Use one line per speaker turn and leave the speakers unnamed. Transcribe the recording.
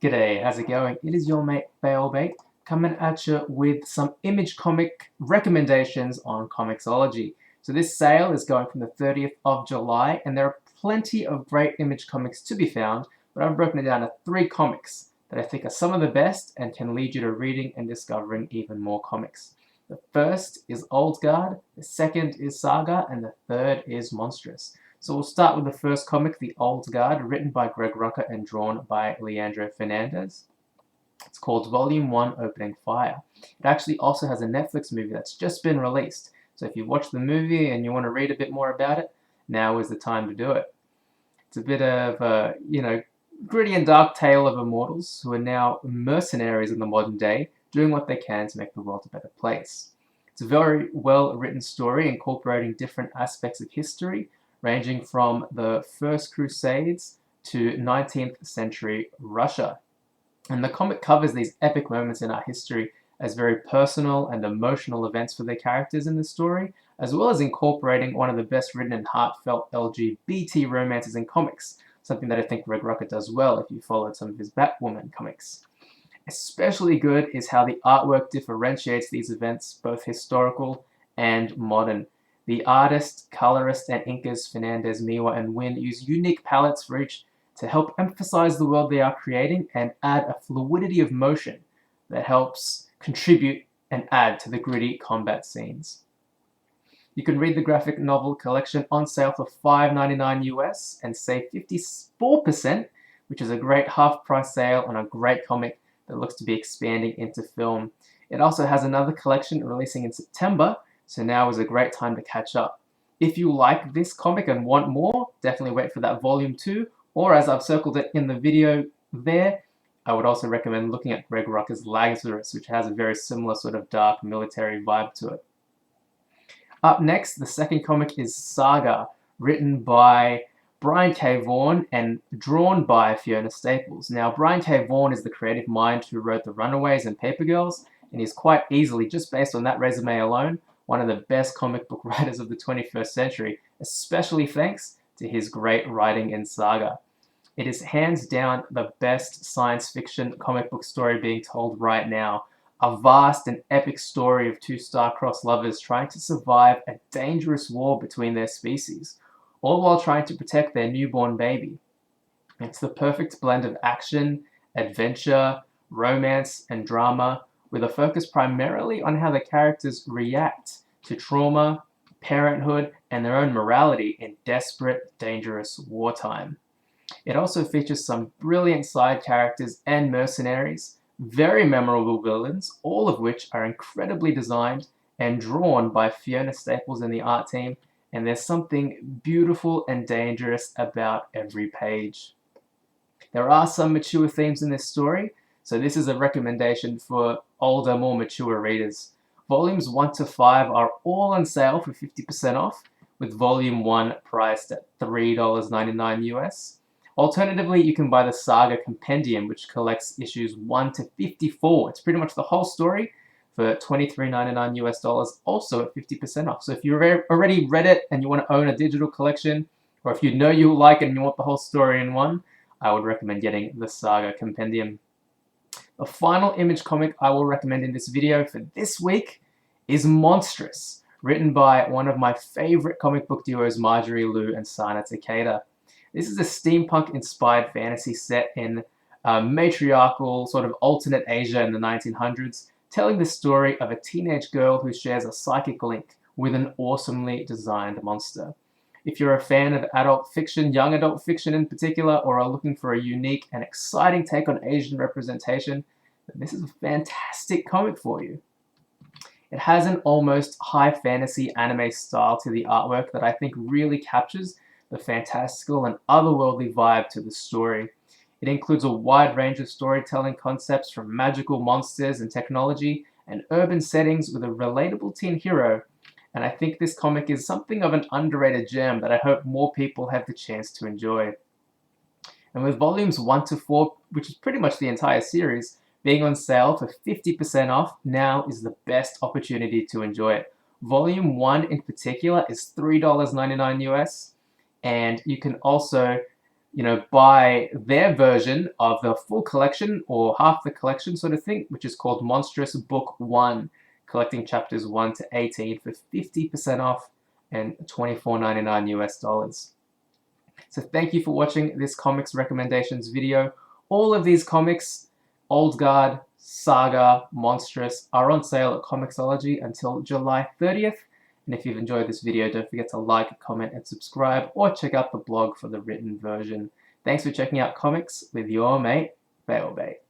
G'day, how's it going? It is your mate Failbait coming at you with some image comic recommendations on Comixology. So this sale is going from the 30th of July and there are plenty of great image comics to be found, but I've broken it down to 3 comics that I think are some of the best and can lead you to reading and discovering even more comics. The first is Old Guard, the second is Saga, and the third is Monstress. So we'll start with the first comic, The Old Guard, written by Greg Rucka and drawn by Leandro Fernandez. It's called Volume 1 Opening Fire. It actually also has a Netflix movie that's just been released. So if you've watched the movie and you want to read a bit more about it, now is the time to do it. It's a bit of a, gritty and dark tale of immortals who are now mercenaries in the modern day, doing what they can to make the world a better place. It's a very well written story incorporating different aspects of history, ranging from the First Crusades to 19th century Russia. And the comic covers these epic moments in our history as very personal and emotional events for the characters in the story, as well as incorporating one of the best written and heartfelt LGBT romances in comics, something that I think Greg Rucka does well if you followed some of his Batwoman comics. Especially good is how the artwork differentiates these events, both historical and modern. The artist, colorist, and inkers Fernandez, Miwa, and Wynn use unique palettes for each to help emphasize the world they are creating and add a fluidity of motion that helps contribute and add to the gritty combat scenes. You can read the graphic novel collection on sale for $5.99 US and save 54%, which is a great half-price sale on a great comic that looks to be expanding into film. It also has another collection releasing in September, so now is a great time to catch up. If you like this comic and want more, definitely wait for that volume 2, or as I've circled it in the video there, I would also recommend looking at Greg Rucka's Lazarus, which has a very similar sort of dark military vibe to it. Up next, the second comic is Saga, written by Brian K. Vaughan and drawn by Fiona Staples. Now, Brian K. Vaughan is the creative mind who wrote The Runaways and Paper Girls, and he's quite easily, just based on that resume alone, one of the best comic book writers of the 21st century, especially thanks to his great writing in Saga. It is hands down the best science fiction comic book story being told right now. A vast and epic story of two star-crossed lovers trying to survive a dangerous war between their species, all while trying to protect their newborn baby. It's the perfect blend of action, adventure, romance, and drama, with a focus primarily on how the characters react to trauma, parenthood, and their own morality in desperate, dangerous wartime. It also features some brilliant side characters and mercenaries, very memorable villains, all of which are incredibly designed and drawn by Fiona Staples and the art team, and there's something beautiful and dangerous about every page. There are some mature themes in this story, so this is a recommendation for older, more mature readers. Volumes 1 to 5 are all on sale for 50% off, with Volume 1 priced at $3.99 US. Alternatively, you can buy the Saga Compendium, which collects issues 1 to 54. It's pretty much the whole story for $23.99 US dollars, also at 50% off. So if you've already read it and you want to own a digital collection, or if you know you like it and you want the whole story in one, I would recommend getting the Saga Compendium. The final image comic I will recommend in this video for this week is Monstress, written by one of my favorite comic book duos, Marjorie Liu and Sana Takeda. This is a steampunk-inspired fantasy set in matriarchal, sort of alternate Asia in the 1900s, telling the story of a teenage girl who shares a psychic link with an awesomely designed monster. If you're a fan of adult fiction, young adult fiction in particular, or are looking for a unique and exciting take on Asian representation, then this is a fantastic comic for you. It has an almost high fantasy anime style to the artwork that I think really captures the fantastical and otherworldly vibe to the story. It includes a wide range of storytelling concepts from magical monsters and technology and urban settings with a relatable teen hero, and I think this comic is something of an underrated gem that I hope more people have the chance to enjoy. And with volumes 1 to 4, which is pretty much the entire series, being on sale for 50% off, now is the best opportunity to enjoy it. Volume 1 in particular is $3.99 US, and you can also buy their version of the full collection or half the collection sort of thing, which is called Monstress Book 1, collecting chapters 1 to 18 for 50% off and $24.99 US. So thank you for watching this comics recommendations video. All of these comics, Old Guard, Saga, Monstress, are on sale at Comixology until July 30th. And if you've enjoyed this video, don't forget to like, comment, and subscribe, or check out the blog for the written version. Thanks for checking out comics with your mate, Failbait.